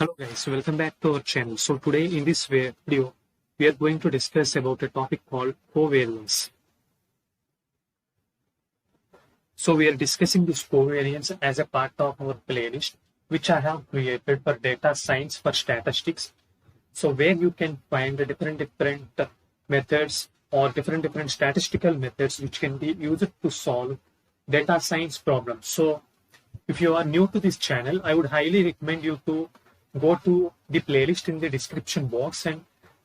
Hello guys, welcome back to our channel. So today in this video, we are going to discuss about a topic called covariance. So we are discussing this covariance as a part of our playlist, which I have created for data science for statistics. So where you can find the different methods or different statistical methods which can be used to solve data science problems. So if you are new to this channel, I would highly recommend you to go to the playlist in the description box and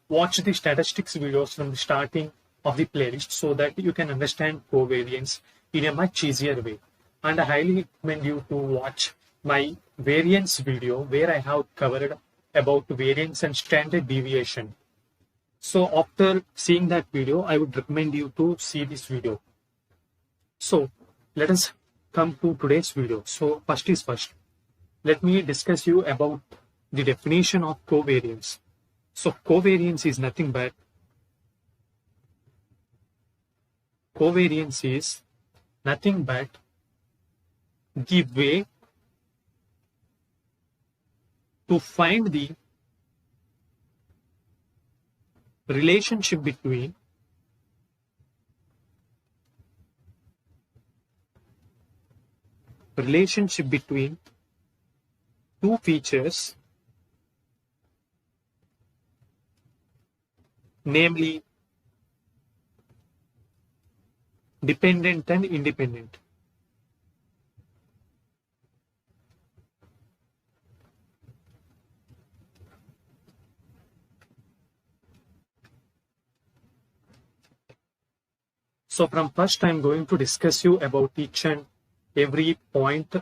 watch the statistics videos from the starting of the playlist so that you can understand covariance in a much easier way. And I highly recommend you to watch my variance video where I have covered about variance and standard deviation. So after seeing that video, I would recommend you to see this video. So let us come to today's video. So first is first, let me discuss you about the definition of covariance. So covariance is nothing but the way to find the relationship between two features, namely dependent and independent. So from first, I'm going to discuss you about each and every point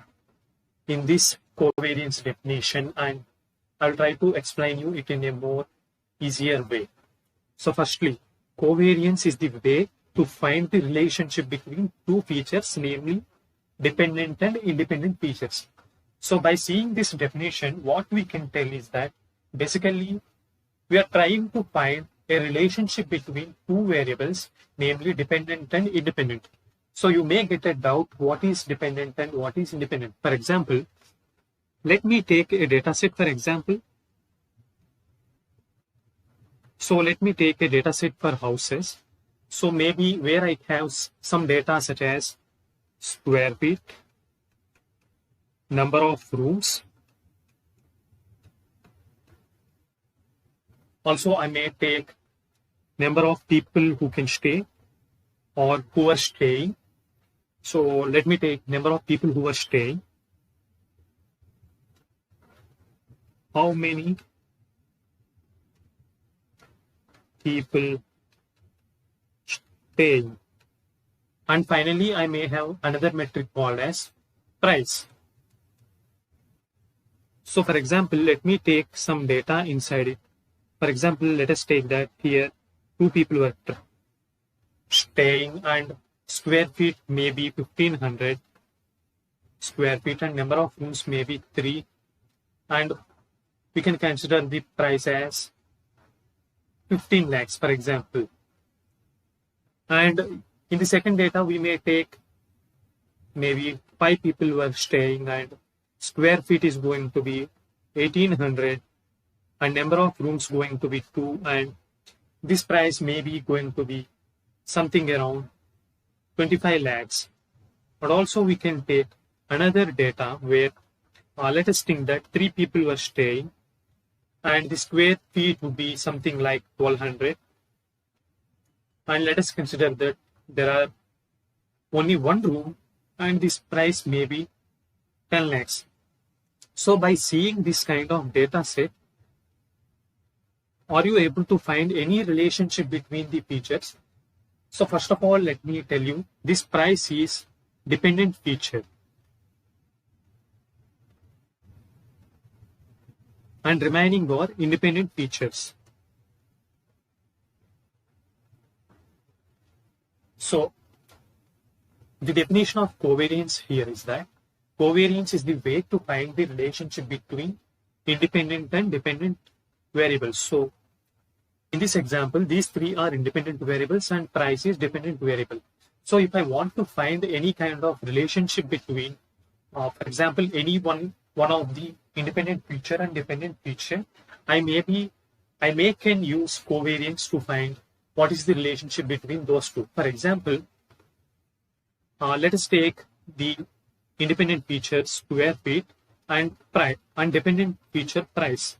in this covariance definition, and I'll try to explain you it in a more easier way. So firstly, covariance is the way to find the relationship between two features, namely dependent and independent features. So by seeing this definition, what we can tell is that basically we are trying to find a relationship between two variables, namely dependent and independent. So you may get a doubt what is dependent and what is independent. For example, let me take a data set for example. So let me take a data set for houses. So maybe where I have some data such as square feet, number of rooms. Also, I may take number of people who can stay or who are staying. So let me take number of people who are staying. How many people staying? And finally, I may have another metric called as price. So for example, let me take some data inside it. For example, let us take that here two people were staying and square feet may be 1500 square feet and number of rooms may be 3, and we can consider the price as 15 lakhs for example. And in the second data, we may take maybe 5 people were staying and square feet is going to be 1800 and number of rooms going to be 2, and this price may be going to be something around 25 lakhs. But also we can take another data where let us think that 3 people were staying and the square feet would be something like 1200, and let us consider that there are only one room and this price may be 10 lakhs. So by seeing this kind of data set, are you able to find any relationship between the features? So first of all, let me tell you, this price is dependent feature and remaining are independent features. So the definition of covariance here is that covariance is the way to find the relationship between independent and dependent variables. So in this example, these 3 are independent variables and price is dependent variable. So if I want to find any kind of relationship between, for example, any one of the independent feature and dependent feature, I may can use covariance to find what is the relationship between those two. For example, let us take the independent feature square feet and price and dependent feature price.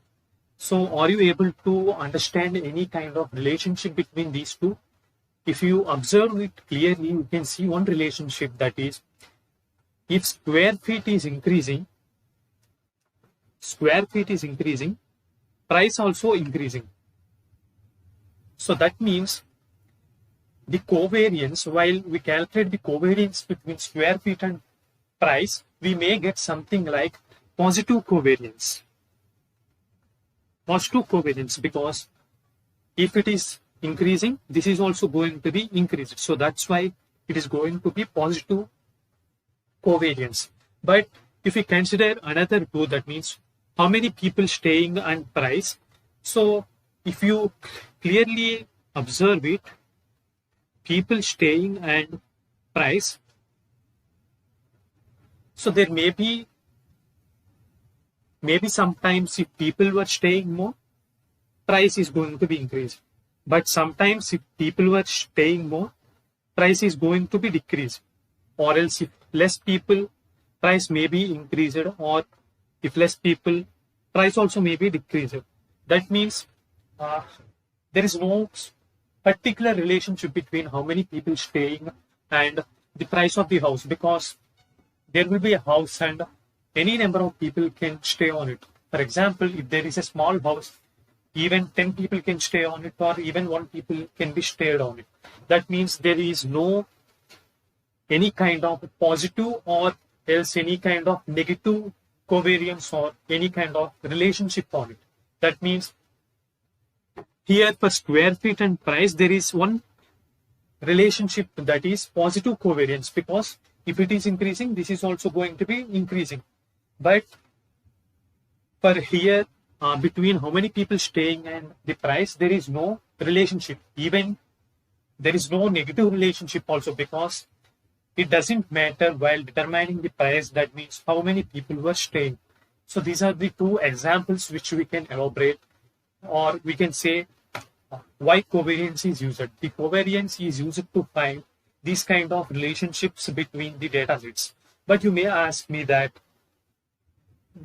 So are you able to understand any kind of relationship between these two? If you observe it clearly, you can see one relationship, that is, if square feet is increasing, price also increasing. So that means the covariance, while we calculate the covariance between square feet and price, we may get something like positive covariance. Positive covariance, because if it is increasing, this is also going to be increased. So that's why it is going to be positive covariance. But if we consider another two, that means how many people staying and price. So if you clearly observe it, people staying and price, so there may be sometimes if people were staying more, price is going to be increased. But sometimes if people were staying more, price is going to be decreased. Or else if less people, price may be increased, or if less people, price also may be decreased. That means there is no particular relationship between how many people staying and the price of the house, because there will be a house and any number of people can stay on it. For example, if there is a small house, even 10 people can stay on it, or even 1 people can be stayed on it. That means there is no any kind of positive or else any kind of negative covariance or any kind of relationship on it. That means here for square feet and price, there is one relationship, that is positive covariance, because if it is increasing, this is also going to be increasing. But for here, between how many people staying and the price, there is no relationship. Even there is no negative relationship also, because it doesn't matter while determining the price. That means how many people were staying. So these are the two examples which we can elaborate, or we can say why covariance is used. The covariance is used to find these kind of relationships between the data sets. But you may ask me that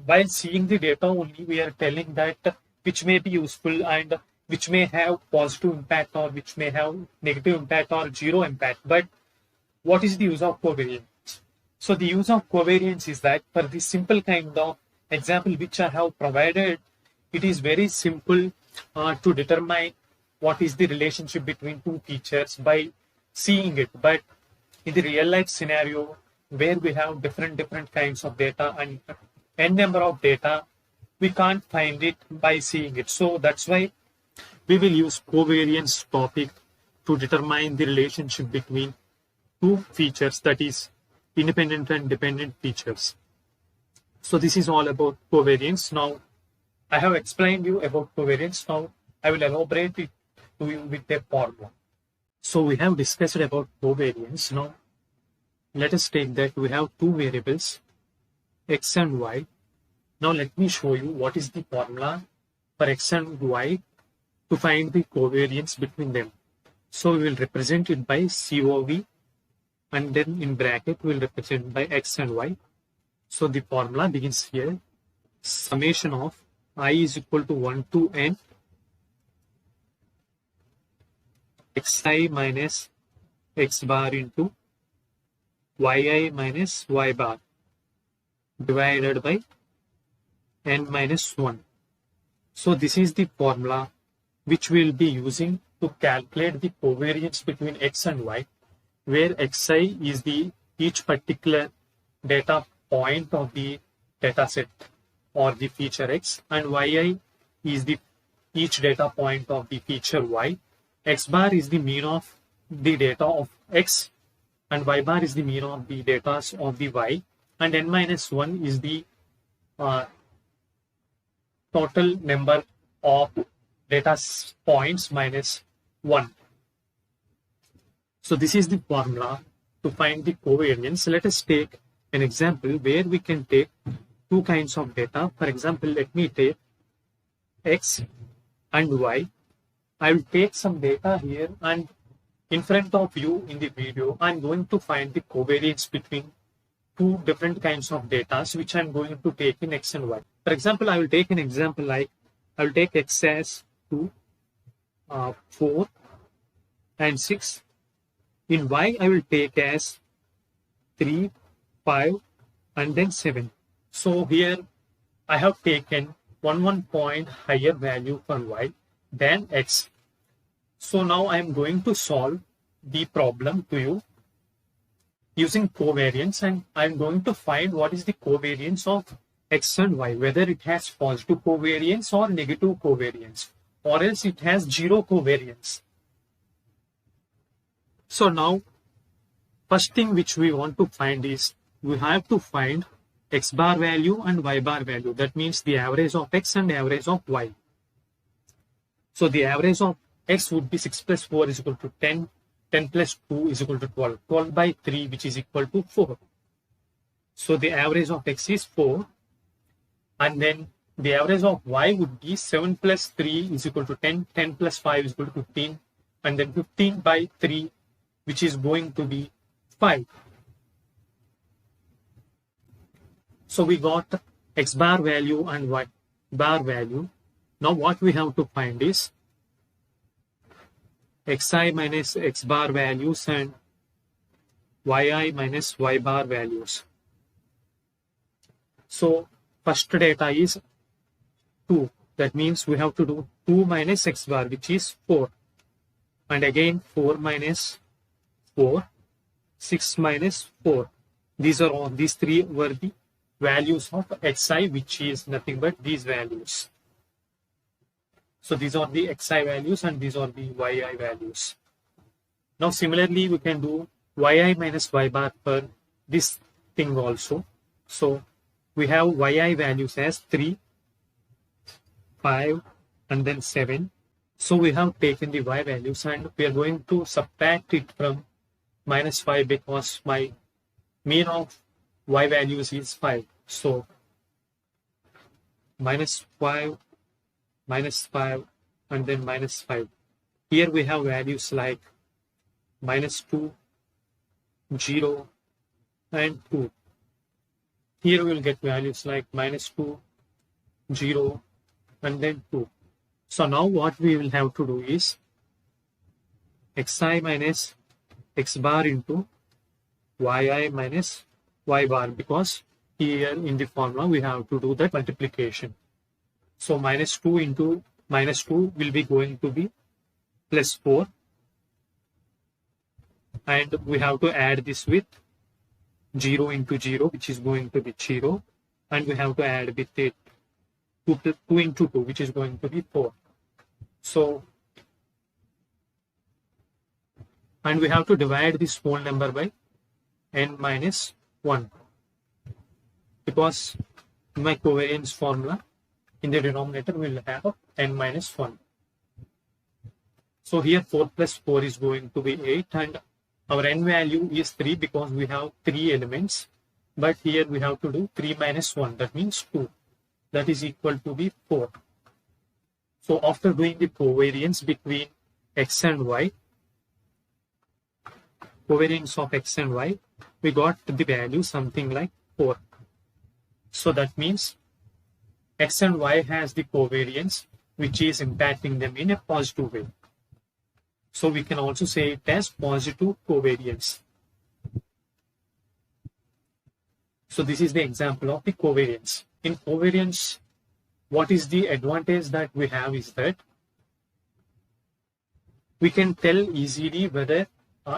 while seeing the data only, we are telling that which may be useful and which may have positive impact or which may have negative impact or zero impact. But what is the use of covariance? So the use of covariance is that for this simple kind of example which I have provided, it is very simple to determine what is the relationship between two features by seeing it. But in the real life scenario, where we have different kinds of data and n number of data, we can't find it by seeing it. So that's why we will use covariance topic to determine the relationship between two features, that is independent and dependent features. So this is all about covariance. Now I have explained you about covariance. Now I will elaborate it to you with a formula. So we have discussed about covariance. Now let us take that we have two variables, x and y. Now let me show you what is the formula for x and y to find the covariance between them. So we will represent it by COV, and then in bracket we will represent by x and y. So the formula begins here. Summation of I is equal to 1 to n xi minus x bar into yi minus y bar divided by n minus 1. So this is the formula which we will be using to calculate the covariance between x and y, where xi is the each particular data point of the data set or the feature x, and yi is the each data point of the feature y. X bar is the mean of the data of x, and y bar is the mean of the data of the y, and n minus 1 is the total number of data points minus 1. So this is the formula to find the covariance. Let us take an example where we can take two kinds of data. For example, let me take X and Y. I will take some data here, and in front of you in the video, I'm going to find the covariance between two different kinds of data which I'm going to take in X and Y. For example, I will take an example like I will take X as 2, 4 and 6. In Y, I will take as 3, 5 and then 7. So here I have taken 1 point higher value for Y than X. So now I am going to solve the problem to you using covariance, and I am going to find what is the covariance of X and Y, whether it has positive covariance or negative covariance, or else it has zero covariance. So now, first thing which we want to find is we have to find X bar value and Y bar value. That means the average of X and average of Y. So the average of X would be 6 plus 4 is equal to 10. 10 plus 2 is equal to 12. 12 by 3, which is equal to 4. So the average of X is 4. And then the average of Y would be 7 plus 3 is equal to 10. 10 plus 5 is equal to 15. And then 15 by 3, which is going to be 5. So we got X bar value and Y bar value. Now what we have to find is Xi minus X bar values and Yi minus Y bar values. So first data is 2. That means we have to do 2 minus X bar, which is 4. And again 4 minus 4, 6 minus 4. These three were the values of Xi, which is nothing but these values. So these are the Xi values and these are the Yi values. Now similarly, we can do Yi minus Y bar for this thing also. So we have Yi values as 3, 5 and then 7. So we have taken the Y values and we are going to subtract it from minus 5 because my mean of Y values is 5. So minus 5, and then minus 5. Here we have values like minus 2, 0 and 2. Here we will get values like minus 2, 0 and then 2. So now what we will have to do is Xi minus X bar into Yi minus Y bar, because here in the formula we have to do that multiplication. So minus 2 into minus 2 will be going to be plus 4. And we have to add this with 0 into 0, which is going to be 0. And we have to add with it 2 into 2, which is going to be 4. So, and we have to divide this whole number by n minus 1. Because in my covariance formula, in the denominator, we will have n minus 1. So here 4 plus 4 is going to be 8 and our n value is 3 because we have 3 elements. But here we have to do 3 minus 1, that means 2. That is equal to be 4. So after doing the covariance between X and Y, covariance of X and Y, we got the value something like 4. So that means X and Y has the covariance which is impacting them in a positive way. So we can also say it as positive covariance. So this is the example of the covariance. In covariance, what is the advantage that we have is that we can tell easily whether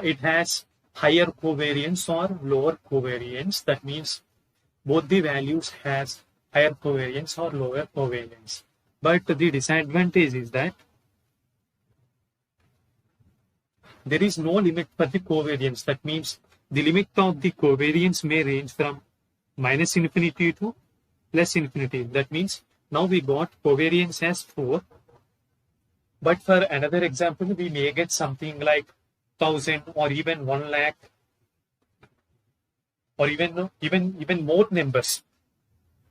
it has higher covariance or lower covariance. That means both the values has higher covariance or lower covariance. But the disadvantage is that there is no limit for the covariance. That means the limit of the covariance may range from minus infinity to plus infinity. That means now we got covariance as 4. But for another example, we may get something like 1000 or even 1 lakh or even more numbers.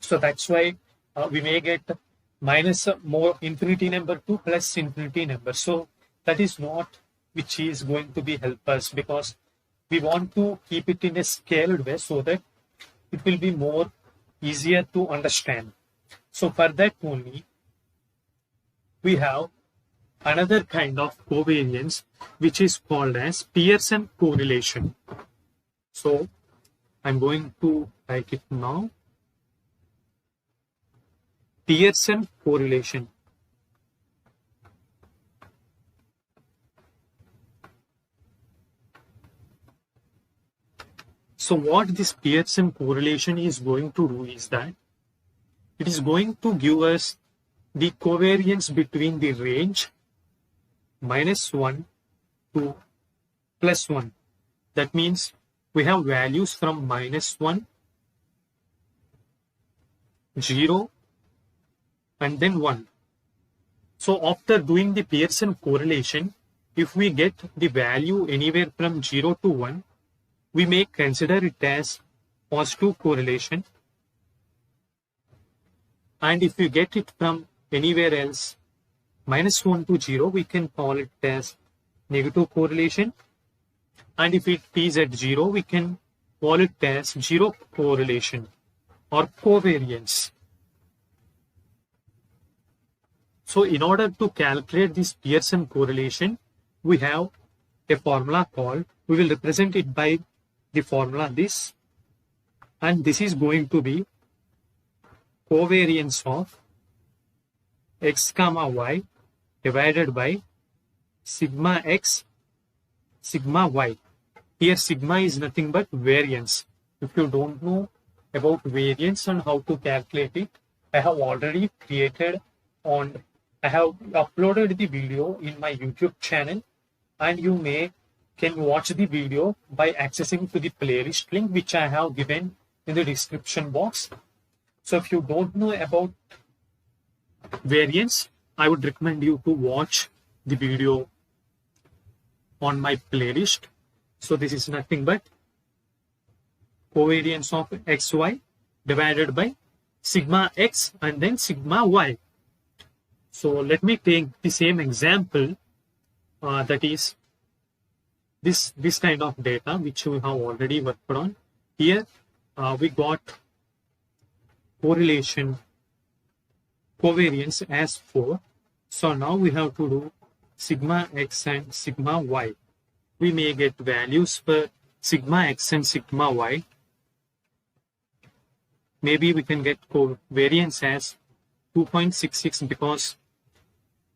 So that's why we may get minus more infinity number to plus infinity number. So that is not which is going to be help us, because we want to keep it in a scaled way so that it will be more easier to understand. So for that only, we have another kind of covariance which is called as Pearson correlation. So I'm going to write it now. Pearson correlation. So what this Pearson correlation is going to do is that it is going to give us the covariance between the range -1 to +1. That means we have values from -1, 0, and then 1. So after doing the Pearson correlation, if we get the value anywhere from 0 to 1, we may consider it as positive correlation. And if we get it from anywhere else, -1 to 0, we can call it as negative correlation. And if it is at 0, we can call it as zero correlation or covariance. So in order to calculate this Pearson correlation, we have a formula called, we will represent it by the formula this, and this is going to be covariance of x comma y divided by sigma x sigma y. Here sigma is nothing but variance. If you don't know about variance and how to calculate it, I have already created on, I have uploaded the video in my YouTube channel, and you can watch the video by accessing to the playlist link which I have given in the description box. So if you don't know about variance, I would recommend you to watch the video on my playlist. So this is nothing but covariance of xy divided by sigma x and then sigma y. So let me take the same example, that is this kind of data which we have already worked on. Here we got covariance as 4. So now we have to do sigma x and sigma y. We may get values for sigma x and sigma y. Maybe we can get covariance as 2.66 because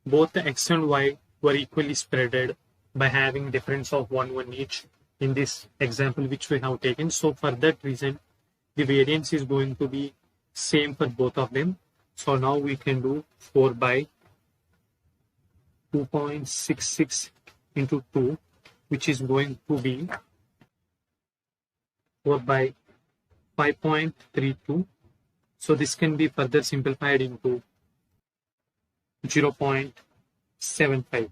both the x and y were equally spreaded by having difference of 1 each in this example which we have taken. So for that reason, the variance is going to be same for both of them. So now we can do 4 by 2.66 into 2, which is going to be 4 by 5.32. So this can be further simplified into 0.75.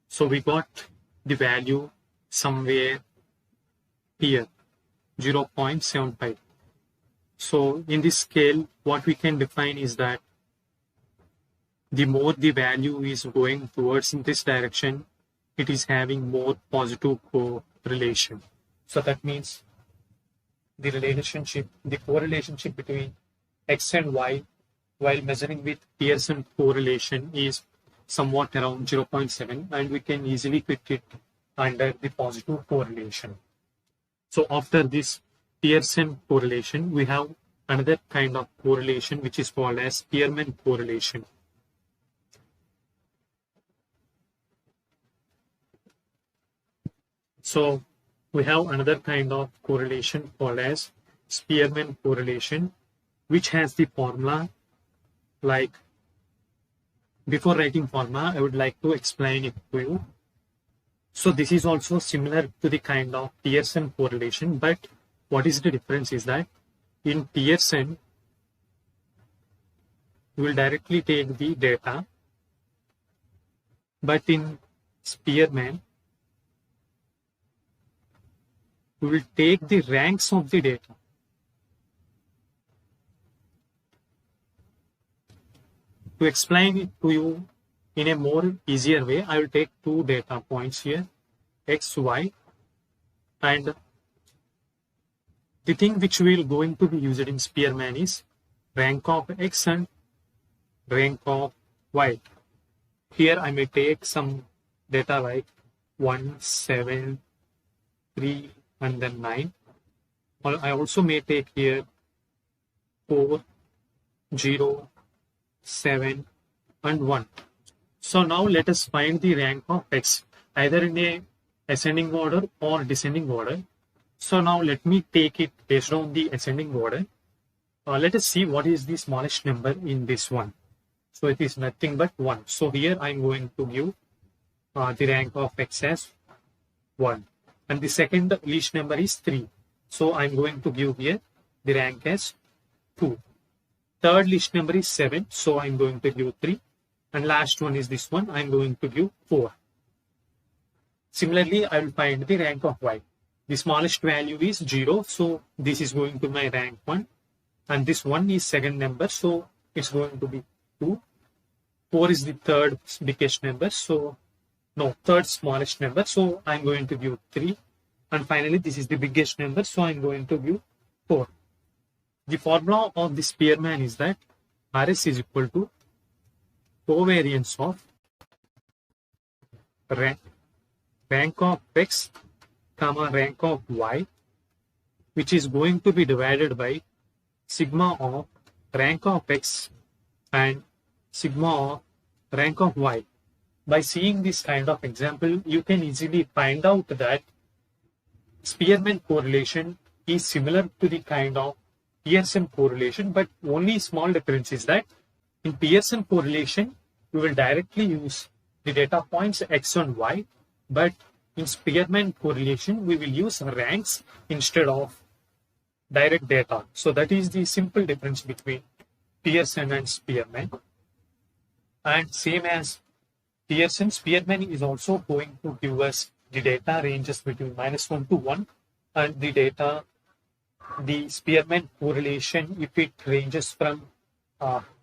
So we got the value somewhere here, 0.75. So in this scale, what we can define is that the more the value is going towards in this direction, it is having more positive correlation. So that means the correlationship between x and y while measuring with Pearson correlation is somewhat around 0.7, and we can easily fit it under the positive correlation. So after this Pearson correlation, we have another kind of correlation which is called as Spearman correlation. So we have another kind of correlation called as Spearman correlation, which has the formula like, before writing formula, I would like to explain it to you. So this is also similar to the kind of Pearson correlation, but what is the difference is that in Pearson, we will directly take the data, but in Spearman, we will take the ranks of the data. To explain it to you in a more easier way, I will take two data points here, x, y, and the thing which we will going to be used in Spearman is rank of x and rank of y. Here I may take some data like 1, 7, 3, and then 9. Or I also may take here 4, 0, 7, and 1. So now let us find the rank of x either in a ascending order or descending order. So now let me take it based on the ascending order. Let us see what is the smallest number in this one. So it is nothing but 1. So here I am going to give the rank of x as 1. And the second least number is 3. So I am going to give here the rank as 2. Third least number is 7. So I am going to give 3. And last one is this one. I am going to give 4. Similarly, I will find the rank of y. The smallest value is 0. So this is going to my rank 1. And this 1 is second number. So it's going to be 2. 4 is the third biggest number. So no, third smallest number. So I'm going to give 3. And finally, this is the biggest number. So I'm going to give 4. The formula of the Spearman is that RS is equal to covariance of rank of x, comma rank of y, which is going to be divided by sigma of rank of x and sigma of rank of y. By seeing this kind of example, you can easily find out that Spearman correlation is similar to the kind of Pearson correlation, but only small difference is that in Pearson correlation, we will directly use the data points x and y, but in Spearman correlation, we will use ranks instead of direct data. So that is the simple difference between Pearson and Spearman. And same as Pearson, Spearman is also going to give us the data ranges between -1 to 1, and the data, the Spearman correlation, if it ranges from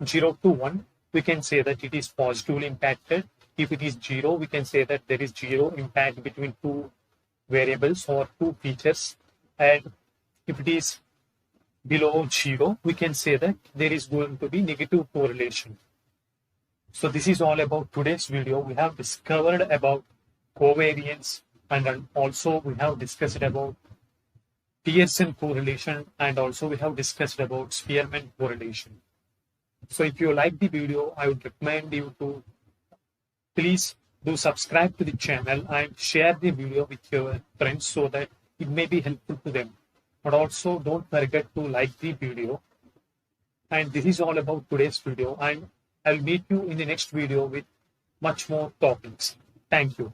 0 to 1, we can say that it is positively impacted. If it is 0, we can say that there is 0 impact between two variables or two features. And if it is below 0, we can say that there is going to be negative correlation. So this is all about today's video. We have discovered about covariance, and also we have discussed about Pearson correlation, and also we have discussed about Spearman correlation. So if you like the video, I would recommend you to please do subscribe to the channel and share the video with your friends so that it may be helpful to them. But also don't forget to like the video. And this is all about today's video, and I'll meet you in the next video with much more topics. Thank you.